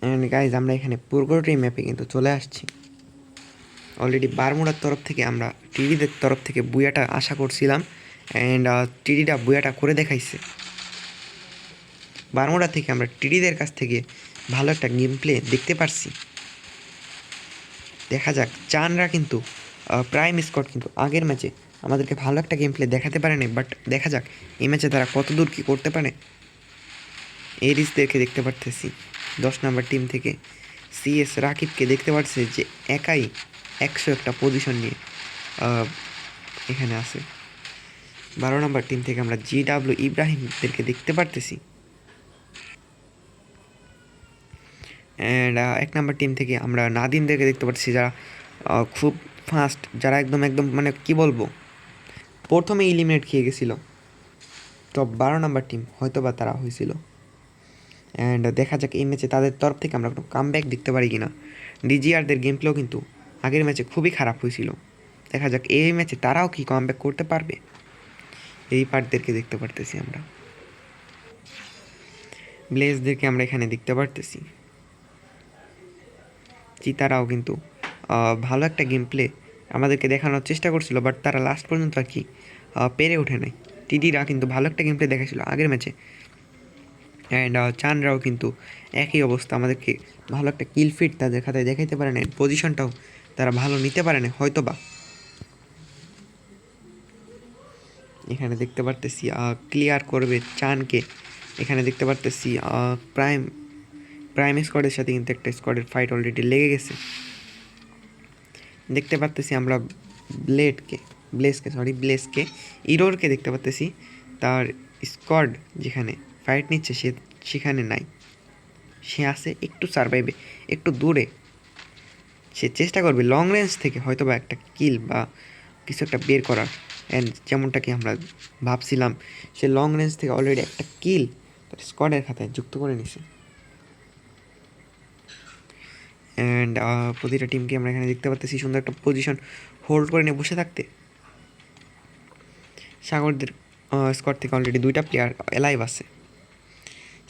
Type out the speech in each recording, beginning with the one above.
And guys আমরা এখানে পুরগোটি ম্যাপে কিন্তু চলে আসছি। অলরেডি বারমুডার তরফ থেকে আমরা টিডিদের তরফ থেকে বুয়াটা আশা করছিলাম, অ্যান্ড টিডিটা বুয়াটা করে দেখাইছে। বারমুডা থেকে আমরা টিডিদের কাছ থেকে ভালো একটা গেম প্লে দেখতে পারছি। দেখা যাক, চানরা কিন্তু প্রাইম স্কট কিন্তু আগের ম্যাচে আমাদেরকে ভালো একটা গেম প্লে দেখাতে পারে নাই, বাট দেখা যাক এই ম্যাচে তারা কত দূর কী করতে পারে। এরিসদেরকে দেখতে পারতেছি 10 নম্বর টিম থেকে। সিএস রাকিবকে দেখতে পাচ্ছে যে একাই 101টা পজিশন নিয়ে এখানে আছে। 12 নম্বর টিম থেকে আমরা জিডাব্লিউ ইব্রাহিমদেরকে দেখতে পারতেছি। অ্যান্ড 1 নম্বর টিম থেকে আমরা নাদিমদেরকে দেখতে পাচ্ছি, যারা খুব ফাস্ট, যারা একদম একদম মানে কি বলবো, প্রথমে ইলিমিনেট খেয়ে গেছিলো। টপ 12 নম্বর টিম হয়তো বা তারা হয়েছিল। অ্যান্ড দেখা যাক এই ম্যাচে তাদের তরফ থেকে আমরা একটু কামব্যাক দেখতে পারি কিনা। ডিজিআরদের গেম প্লেও কিন্তু আগের ম্যাচে খুবই খারাপ হয়েছিল। দেখা যাক এই ম্যাচে তারাও কি কামব্যাক করতে পারবে। এই পার্টদেরকে দেখতে পারতেছি আমরা, ব্লেজদেরকে আমরা এখানে দেখতে পারতেছি। চিতারাও কিন্তু ভালো একটা গেম প্লে আমাদেরকে দেখানোর চেষ্টা করছিল, বাট তারা লাস্ট পর্যন্ত আর কি পেরে ওঠে নাই। টিডিরা কিন্তু ভালো একটা গেম প্লে দেখাচ্ছিল আগের ম্যাচে, অ্যান্ড চানরাও কিন্তু একই অবস্থা, আমাদেরকে ভালো একটা কিল ফিট তাদের খাতায় দেখাইতে পারে না। পজিশনটাও তারা ভালো নিতে পারে না হয়তো বা। এখানে দেখতে পারতেছি ক্লিয়ার করবে চানকে। এখানে দেখতে পারতেছি প্রাইম প্রাইম স্কোয়াডের সাথে কিন্তু একটা স্কোয়াডের ফাইট অলরেডি লেগে গেছে। দেখতে পারতেছি আমরা ব্লেসকে ইরোরকে দেখতে পারতেছি। তার স্কোয়াড যেখানে ফাইট নিচ্ছে সেখানে নাই, সে আছে একটু সারভাইভে, একটু দূরে। সে চেষ্টা করবে লং রেঞ্জ থেকে হয়তো বা একটা কিল বা কিছু একটা বের করার। অ্যান্ড যেমনটা কি আমরা ভাবছিলাম, সে লং রেঞ্জ থেকে অলরেডি একটা কিল তার স্কোয়াডের খাতায় যুক্ত করে নিছে। অ্যান্ড প্রতিটা টিমকে আমরা এখানে দেখতে পাচ্ছি সুন্দর একটা পজিশন হোল্ড করে নিয়ে বসে থাকতে। সাগরদের স্কোয়াড থেকে অলরেডি 2টা প্লেয়ার এলাইভ আছে।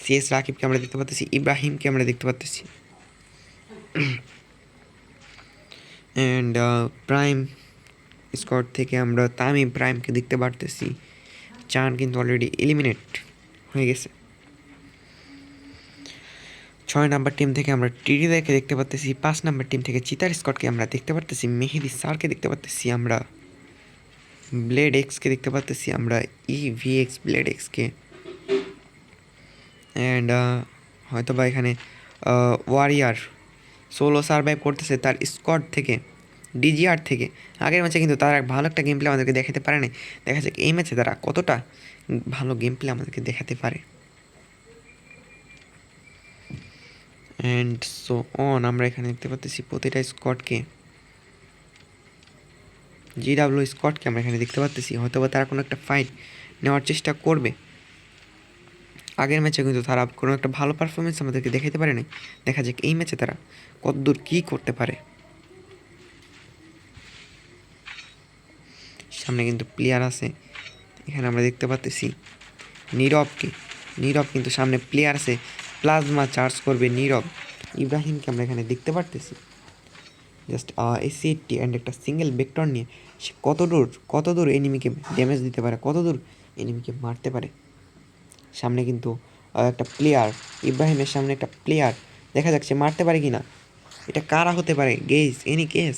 সিএস রাকিবকে আমরা দেখতে পাচ্ছি, ইব্রাহিমকে আমরা দেখতে পাচ্ছি, অ্যান্ড প্রাইম স্কোয়াড থেকে আমরা তামিম প্রাইমকে দেখতে পারতেছি। চান কিন্তু অলরেডি এলিমিনেট হয়ে গেছে। 6 নম্বর টিম থেকে আমরা টিডিদেরকে দেখতে পারতেছি। 5 নম্বর টিম থেকে চিতার স্কটকে আমরা দেখতে পারতেছি। মেহেদি স্যারকে দেখতে পারতেছি আমরা। ব্লেড এক্সকে দেখতে পারতেছি আমরা, ইভিএক্স ব্লেড এক্সকে। অ্যান্ড হয়তো বা এখানে ওয়ারিয়ার সোলো সার্ভাইভ করতেছে তার স্কোয়াড থেকে, ডিজিআর থেকে। আগের ম্যাচে কিন্তু তারা ভালো একটা গেম প্লে আমাদেরকে দেখাতে পারে না। দেখা যাক এই ম্যাচে তারা কতটা ভালো গেম প্লে আমাদেরকে দেখাতে পারে। অ্যান্ড সো অন আমরা এখানে দেখতে পাচ্ছি প্রতিটা স্কোয়াডকে, জিডাব্লিউ স্কোয়াডকে আমরা এখানে দেখতে পাচ্ছি। হয়তো বা তারা কোনো একটা ফাইট নেওয়ার চেষ্টা করবে। আগের ম্যাচে কিন্তু তারা কোনো একটা ভালো পারফরমেন্স আমাদেরকে দেখাতে পারে নাই। দেখা যাক এই ম্যাচে তারা কতদূর কী করতে পারে। সামনে কিন্তু প্লেয়ার আছে, এখানে আমরা দেখতে পাচ্ছি নীরব কিন্তু সামনে প্লেয়ার আছে, প্লাজমা চার্জ করবে নীরব। ইব্রাহিমকে আমরা এখানে দেখতে পারতেছি জাস্ট এসি80 অ্যান্ড একটা সিঙ্গেল ভেক্টর নিয়ে সে কত দূর এনিমিকে ড্যামেজ দিতে পারে, কত দূর এনিমিকে মারতে পারে। সামনে কিন্তু একটা প্লেয়ার, ইব্রাহিমের সামনে একটা প্লেয়ার, দেখা যাক সে মারতে পারে কি না। এটা কারা হতে পারে গেস, এনি কেস।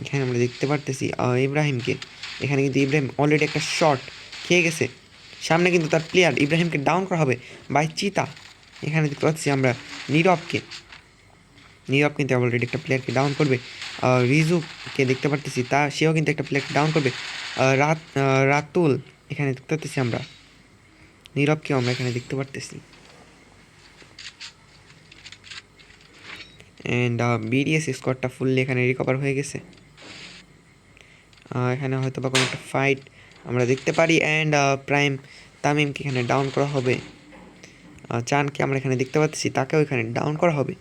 এখানে আমরা দেখতে পারতেছি ইব্রাহিমকে। এখানে কিন্তু ইব্রাহিম অলরেডি একটা শট খেয়ে গেছে। সামনে কিন্তু তার প্লেয়ার, ইব্রাহিমকে ডাউন করা হবে বাই চিতা। এখানে দেখতে পাচ্ছি আমরা নীরব কিন্তু অলরেডি একটা প্লেয়ারকে ডাউন করবে। রিজুকে দেখতে পারতেছি, সেও কিন্তু একটা প্লেয়ারকে ডাউন করবে। রাতুল এখানে দেখতে পারতেছি আমরা, নীরবকেও আমরা এখানে দেখতে পারতেছি। অ্যান্ড বিডিএস স্কোয়াডটা ফুললি এখানে রিকভার হয়ে গেছে। এখানে হয়তো বা কোনো একটা ফাইট আমরা দেখতে পারি। অ্যান্ড প্রাইম তামিমকে এখানে ডাউন করা হবে। চানকে আমরা এখানে দেখতে পাচ্ছি, তাকেও এখানে ডাউন করা হবে।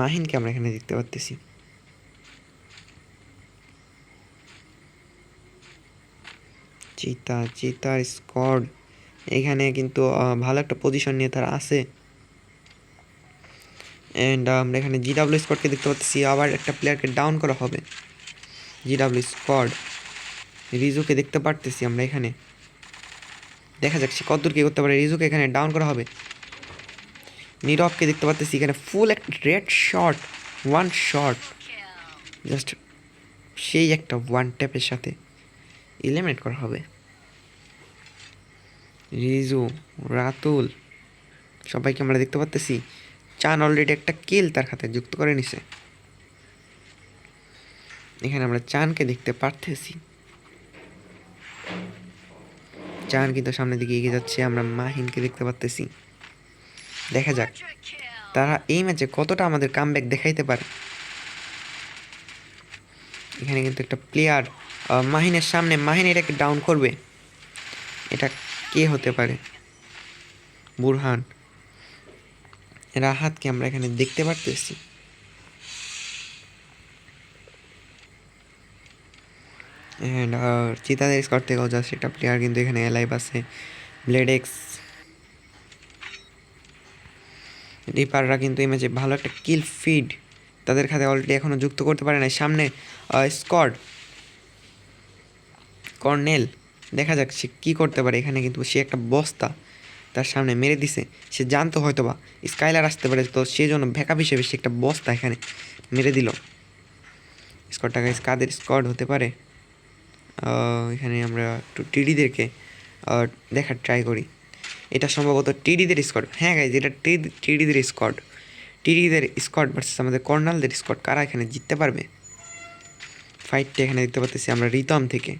মাহিনকে আমরা এখানে দেখতে পাচ্ছি। চিতার স্কোয়াড এখানে কিন্তু ভালো একটা পজিশন নিয়ে তারা আছে। অ্যান্ড আমরা এখানে জিডাব্লিউ স্কোয়াডকে দেখতে পাচ্ছি, আবার একটা প্লেয়ারকে ডাউন করা হবে। জিডাব্লিউ স্কোয়াড রিজুকে দেখতে পারতেছি আমরা এখানে, দেখা যাক সে কতদূর কী করতে পারে। রিজুকে এখানে ডাউন করা হবে। নীরবকে দেখতে পাচ্ছি এখানে ফুল একটা red shot, one shot, just সেই একটা ওয়ান ট্যাপের সাথে এলিমিনেট করা হবে। রিজু, রাতুল সবাইকে আমরা দেখতে পাচ্ছি। চান অলরেডি একটা কিল তার খাতায় যুক্ত করে নিছে। এখানে আমরা চানকে দেখতে পারতেছি, চান কিন্তু সামনের দিকে এগিয়ে যাচ্ছে। আমরা মাহিনকে দেখতে পাচ্ছি। দেখা যাক তারা এই ম্যাচে কতটা আমাদের কামব্যাক দেখাইতে পারে। এখানে কিন্তু একটা প্লেয়ার মাহিনের সামনে, মাহিন এটাকে ডাউন করবে। এটা কে হতে পারে? বুরহান, রাহাতকে আমরা এখানে দেখতে পারতেছি। অ্যান্ড চিতাদের স্কোয়াড থেকেও জাস্ট একটা প্লেয়ার কিন্তু এখানে অ্যালাইভ আছে, ব্লেডেক্স। রিপাররা কিন্তু এই ম্যাচে ভালো একটা কিল ফিড তাদের খাতে অলরেডি এখনও যুক্ত করতে পারে না। সামনে স্কোয়াড কর্নেল, দেখা যাক সে কী করতে পারে। এখানে কিন্তু সে একটা বস্তা তার সামনে মেরে দিছে। সে জানতো হয়তো বা স্কাইলার আসতে পারে, তো সেই জন্য ব্যাকআপ হিসেবে সে একটা বস্তা এখানে মেরে দিল। স্কোয়াডটা গাইস কাদের স্কোয়াড হতে পারে? এখানে আমরা একটু টিডিদেরকে দেখার ট্রাই করি। এটা সম্ভবত টিডিদের স্কোয়াড। হ্যাঁ গাইজ, এটা টিডিদের স্কোয়াড। টিডিদের স্কোয়াড ভার্সেস আমাদের কর্নালদের স্কোয়াড। কারা এখানে জিততে পারবে? ফাইটটা এখানে দেখতে পাচ্ছি আমরা রিতম থেকে।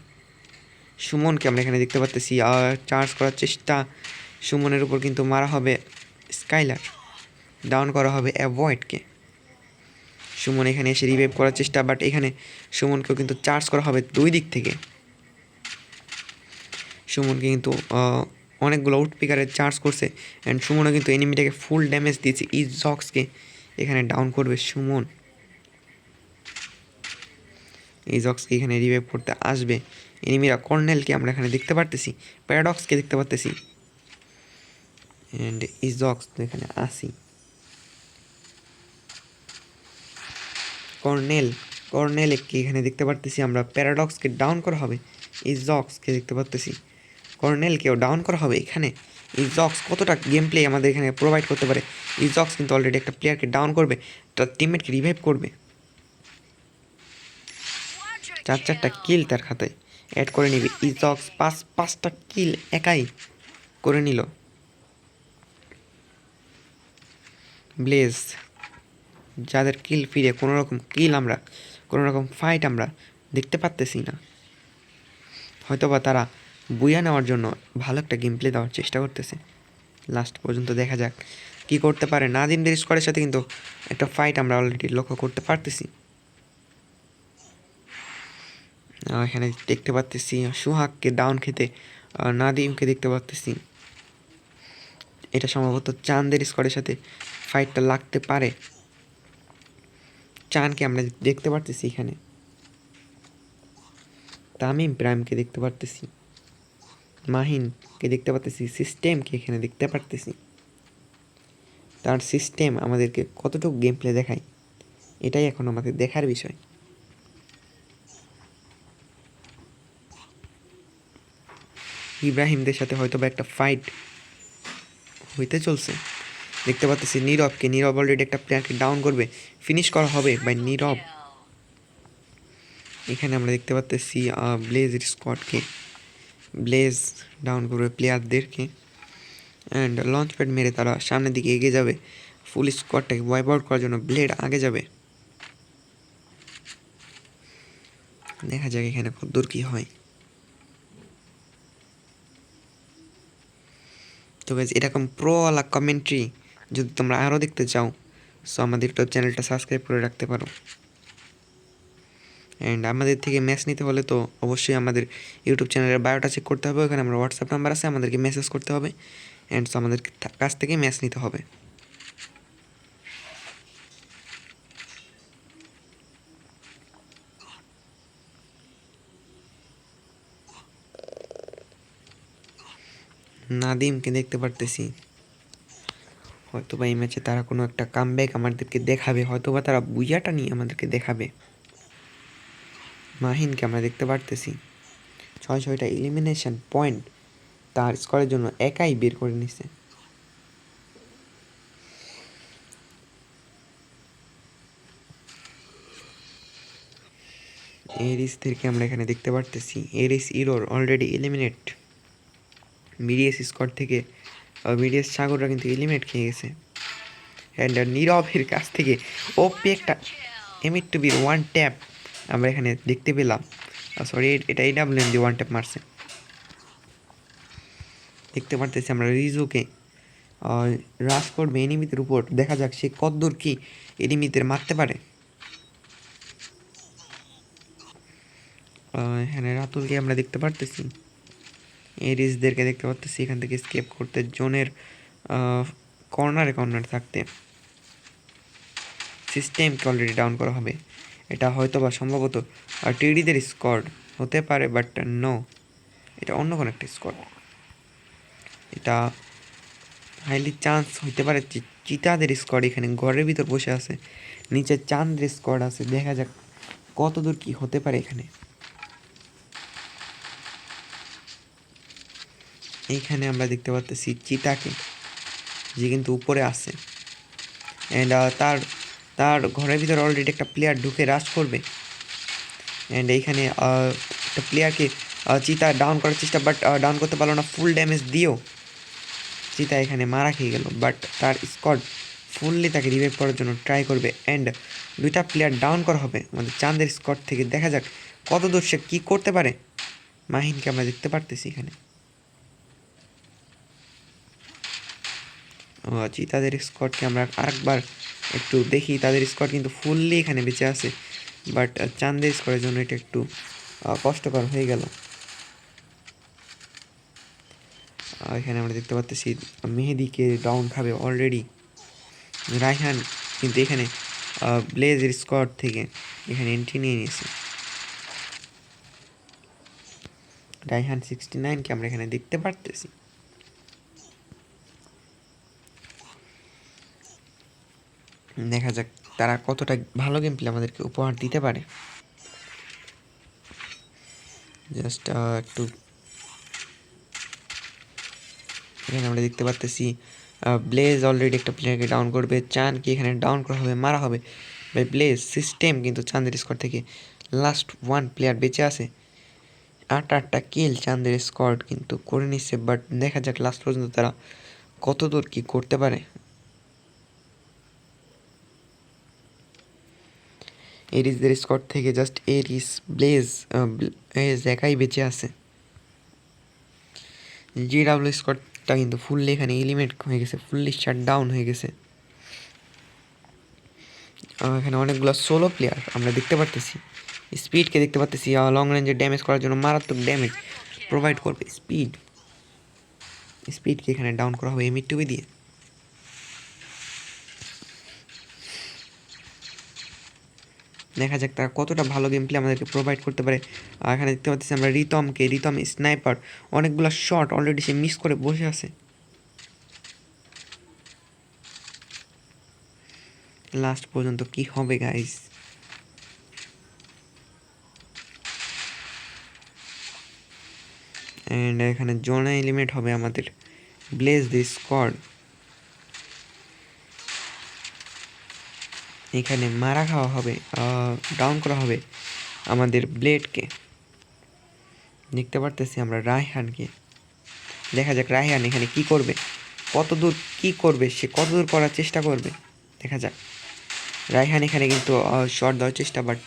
সুমনকে আমরা এখানে দেখতে পাচ্ছি চার্জ করার চেষ্টা। সুমনের উপর কিন্তু মারা হবে স্কাইলার, ডাউন করা হবে অ্যাভয়েডকে। সুমন এখানে এসে রিভাইভ করার চেষ্টা, বাট এখানে সুমনকেও কিন্তু চার্জ করা হবে দুই দিক থেকে। সুমনকে কিন্তু অনেকগুলো আউটপিকারে চার্জ করছে, অ্যান্ড সুমনও কিন্তু এনিমিটাকে ফুল ড্যামেজ দিয়েছে। ইজক্সকে এখানে ডাউন করবে সুমন। ইজক্সকে এখানে রিভাইভ করতে আসবে এনিমিরা। কর্নেলকে আমরা এখানে দেখতে পারতেছি, প্যারাডক্সকে দেখতে পারতেছি, অ্যান্ড ইজক্স এখানে আসি। কর্নেলকে এখানে দেখতে পারতেছি আমরা। প্যারাডক্সকে ডাউন করা হবে, ইজক্সকে দেখতে পারতেছি, কর্নেলকেও ডাউন করা হবে। এখানে ইজক্স কতটা গেম প্লে আমাদের এখানে প্রোভাইড করতে পারে। ইজক্স কিন্তু অলরেডি একটা প্লেয়ারকে ডাউন করবে, তার টিমমেটকে রিভাইভ করবে। 4-4টা কিল তার খাতায় অ্যাড করে নিবে ইজক্স। 5-5টা কিল একাই করে নিল ব্লেজ। যাদের কিল ফিরে কোনো রকম কিল আমরা, কোনো রকম ফাইট আমরা দেখতে পারতেছি না। হয়তোবা তারা বুয়া নেওয়ার জন্য ভালো একটা গেম প্লে দেওয়ার চেষ্টা করতেছে। লাস্ট পর্যন্ত দেখা যাক কি করতে পারে। নাদিমদের স্কোয়াডের সাথে কিন্তু একটা ফাইট আমরা অলরেডি লক্ষ্য করতে পারতেছি। এখানে দেখতে পাচ্তেছি সুহাগকে ডাউন খেতে, নাদিমকে দেখতে পাচ্তেছি। এটা সম্ভবত চাঁদের স্কোয়াডের সাথে ফাইটটা লাগতে পারে। চানকে আমরা দেখতে পারতেছি এখানে, তামিম প্রাইমকে দেখতে পারতেছি, মাহিনকে দেখতে পারতেছি, সিস্টেমকে এখানে দেখতে পারতেছি। তার সিস্টেম আমাদেরকে কতটুকু গেম প্লে দেখায়, এটাই এখন আমাদের দেখার বিষয়। ইব্রাহিমদের সাথে হয়তো বা একটা ফাইট হইতে চলছে। দেখতে পাচ্ছি নীরবকে, নীরব অলরেডি একটা প্লেয়ারকে ডাউন করবে, ফিনিশ করা হবে বাই নীরব। এখানে আমরা দেখতে পাচ্ছি ব্লেজের স্কোয়াডকে, ব্লেজ ডাউন করবে প্লেয়ারদেরকে, অ্যান্ড লঞ্চ প্যাড মেরে তারা সামনের দিকে এগিয়ে যাবে। ফুল স্কোয়াডটাকে ওয়াইপ আউট করার জন্য ব্লেড আগে যাবে। দেখা যাক এখানে কতদূর কী হয়। তো গাইস, এরকম প্রোওয়ালা কমেন্ট্রি যদি তোমরা আরও দেখতে চাও, সো আমাদের ইউটিউব চ্যানেলটা সাবস্ক্রাইব করে রাখতে পারো। অ্যান্ড আমাদের থেকে ম্যাচ নিতে হলে তো অবশ্যই আমাদের ইউটিউব চ্যানেলের বায়োটা চেক করতে হবে। ওখানে আমার হোয়াটসঅ্যাপ নাম্বার আছে, আমাদেরকে মেসেজ করতে হবে, অ্যান্ড সো আমাদের কাছ থেকে ম্যাচ নিতে হবে। নাদিমকে দেখতে পারতেছি, হয়তো বা এই ম্যাচে তারা কোনো একটা কামব্যাক আমাদেরকে দেখাবে, হয়তো বা তারা বুইয়াটা নিয়ে আমাদেরকে দেখাবে। মাহিনকে আমরা দেখতে পারতেছি 6টা এলিমিনেশন পয়েন্ট তার স্কোরের জন্য একাই বের করে নিছে। এরিসদেরকে আমরা এখানে দেখতে পারতেছি, Aris Error already eliminate. BDS squad থেকে বিডিএস সাগররা কিন্তু এলিমিনেট খেয়ে গেছে। অ্যান্ড নীরবের কাছ থেকে ওপি একটা এমিট টু বির ওয়ান ট্যাপ আমরা এখানে দেখতে পেলাম। সরি, এটা AWM দিয়ে ওয়ান ট্যাপ মারছে। দেখতে পারতেছি আমরা রিজুকে রাশ করবে এনিমিদের উপর, দেখা যাক সে কতদূর কি এনিমিদের মারতে পারে। এখানে রাতুলকে আমরা দেখতে পারতেছি, এরিসদেরকে দেখতে পারতেছি এখান থেকে স্কেপ করতে, জোনের কর্নারে থাকতে। সিস্টেমকে অলরেডি ডাউন করা হবে, এটা হয়তো বা সম্ভবত টিডিদের স্কোয়াড হতে পারে, বাট নো, এটা অন্য কোনো একটা স্কোয়াড। এটা হাইলি চান্স হইতে পারে চিতাদের স্কোয়াড এখানে ঘরের ভিতর বসে আছে, নিচে চাঁদের স্কোয়াড আছে। দেখা যাক কত দূর কী হতে পারে এখানে। এইখানে আমরা দেখতে পাচ্ছি চিতাকে, যে কিন্তু উপরে আছে, অ্যান্ড তার তার ঘরের ভিতরে অলরেডি একটা প্লেয়ার ঢুকে রাশ করবে। অ্যান্ড এইখানে একটা প্লেয়ারকে চিতা ডাউন করার চেষ্টা, বাট ডাউন করতে পারলো না, ফুল ড্যামেজ দিয়েও চিতা এখানে মারা খেয়ে গেল। বাট তার স্কোয়াড ফুললি তাকে রিভাইভ করার জন্য ট্রাই করবে, অ্যান্ড 2টা প্লেয়ার ডাউন করা হবে আমাদের চাঁদের স্কোয়াড থেকে। দেখা যাক কত দূর সে কী করতে পারে। মাহিনকে আমরা দেখতে পারতেছি এখানে, চিতাদের স্কোয়াডকে আমরা আরেকবার একটু দেখি। তাদের স্কোয়াড কিন্তু ফুললি এখানে বেঁচে আছে, বাট চাঁদের স্কোয়াডের জন্য এটা একটু কষ্টকর হয়ে গেল। এখানে আমরা দেখতে পাচ্ছি মেহেদিকে ডাউন খাবে অলরেডি রায়হান, কিন্তু এখানে ব্লেজের স্কোয়াড থেকে এখানে এন্ট্রি নিয়ে নিয়েছে। রায়হান 69কে আমরা এখানে দেখতে পারতেছি। দেখা যাক তারা কতটা ভালো গেম প্লে আমাদেরকে উপহার দিতে পারে। জাস্ট একটু এখানে আমরা দেখতে পাচ্ছি ব্লেজ অলরেডি একটা প্লেয়ারকে ডাউন করবে, চাঁদকে এখানে ডাউন করা হবে, মারা হবে বাই ব্লেজ। সিস্টেম কিন্তু চাঁদের স্কোয়াড থেকে লাস্ট 1 প্লেয়ার বেঁচে আছে। 8টা কিল চাঁদের স্কোয়াড কিন্তু করে নিচ্ছে, বাট দেখা যাক লাস্ট পর্যন্ত তারা কত দূর কী করতে পারে। এরিসদের স্কোয়াড থেকে জাস্ট এরিস, ব্লেজ একাই বেঁচে আছে। জিডাব্লিউ স্কোয়াডটা কিন্তু ফুললি এখানে এলিমিনেট হয়ে গেছে, ফুললি শাট ডাউন হয়ে গেছে। এখানে অনেকগুলো সোলো প্লেয়ার আমরা দেখতে পারতেছি। স্পিডকে দেখতে পারতেছি লং রেঞ্জে ড্যামেজ করার জন্য মারাত্মক ড্যামেজ প্রোভাইড করবে স্পিডকে এখানে ডাউন করা হবে এমই2 দিয়ে। দেখা যাক তারা কতটা ভালো গেম প্লে আমাদেরকে প্রোভাইড করতে পারে। এখানে দেখতে পাচ্ছি আমরা রিতম স্নাইপার, অনেকগুলো শট অলরেডি সে মিস করে বসে আছে। লাস্ট পর্যন্ত কি হবে গাইস? অ্যান্ড এখানে জোনে এলিমিনেট হবে আমাদের ব্লেজ দি স্কোয়াড। এখানে মারা খাওয়া হবে, ডাউন করা হবে আমাদের ব্লেডকে। দেখতে পারতেছি আমরা রায়হানকে। দেখা যাক রায়হান এখানে কি করবে, কতদূর কি করবে, সে কতদূর করার চেষ্টা করবে। দেখা যাক রায়হান এখানে কিন্তু শট দেওয়ার চেষ্টা, বাট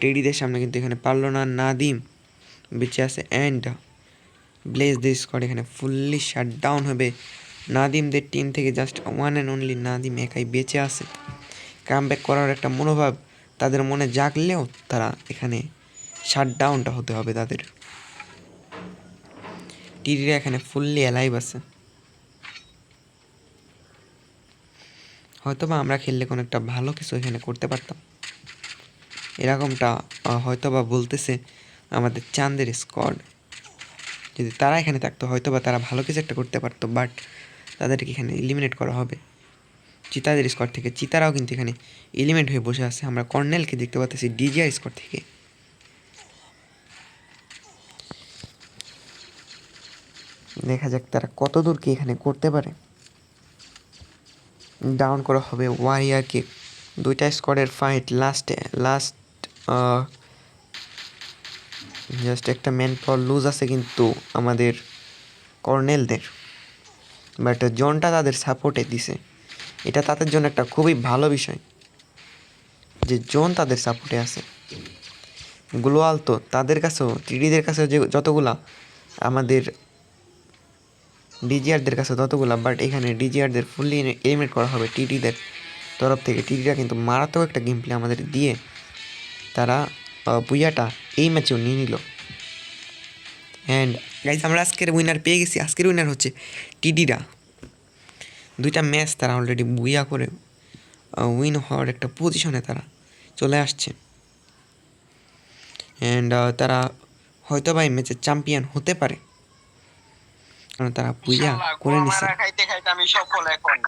টেডিদের সামনে কিন্তু এখানে পারলো না। নাদিম বেঁচে আছে, অ্যান্ড ব্লেজ দি স্কোয়াড এখানে ফুললি শাট ডাউন হবে। নাদিমদের টিম থেকে just one and only Nadim একাই বেঁচে আছে। কামব্যাক করার একটা মনোভাব তাদের মনে জাগলেও তারা এখানে শাট ডাউনটা হতে হবে তাদের। টিডিরা এখানে ফুললি অ্যালাইভ আছে। হয়তোবা আমরা খেললে কোনো একটা ভালো কিছু এখানে করতে পারতাম, এরকমটা হয়তোবা বলতেছে আমাদের চাঁদের স্কোয়াড। যদি তারা এখানে থাকতো হয়তো বা তারা ভালো কিছু একটা করতে পারতো, বাট তাদেরকে এখানে এলিমিনেট করা হবে চিতাদের স্কোয়াড থেকে। চিতারাও কিন্তু এখানে এলিমিনেট হয়ে বসে আছে। আমরা কর্নেলকে দেখতে পাচ্ছি ডিজিআর স্কোয়াড থেকে। দেখা যাক তারা কত দূর কি এখানে করতে পারে। ডাউন করা হবে ওয়ারিয়ারকে। দুইটা স্কোয়াডের ফাইট লাস্ট জাস্ট একটা ম্যান পাওয়ার লুজ আছে কিন্তু আমাদের কর্নেলদের, বাট জনটা তাদের সাপোর্টে দিছে। এটা তাদের জন্য একটা খুবই ভালো বিষয় যে জন তাদের সাপোর্টে আছে। গ্লোয়াল তো তাদের কাছেও, টিডিদের কাছেও যে যতগুলা, আমাদের ডিজিআরদের কাছে ততগুলা, বাট এখানে ডিজিআরদের ফুললি এলিমিনেট করা হবে টিডিদের তরফ থেকে। টিডিরা কিন্তু মারাত্মক একটা গেম প্লে আমাদের দিয়ে তারা বুইয়াটা এই ম্যাচেও নিয়ে নিল। অ্যান্ড গাইজ আমরা আজকের উইনার পেয়ে গেছি। আজকের উইনার হচ্ছে টিডিরা। দুইটা ম্যাচ তারা অলরেডি বুইয়া করে উইন হওয়ার একটা পজিশনে তারা চলে আসছে। অ্যান্ড তারা হয়তো বা এই ম্যাচের চ্যাম্পিয়ন হতে পারে, কারণ তারা বুইয়া করে নিছে। খাইতে খাইতে আমি সফল এখন।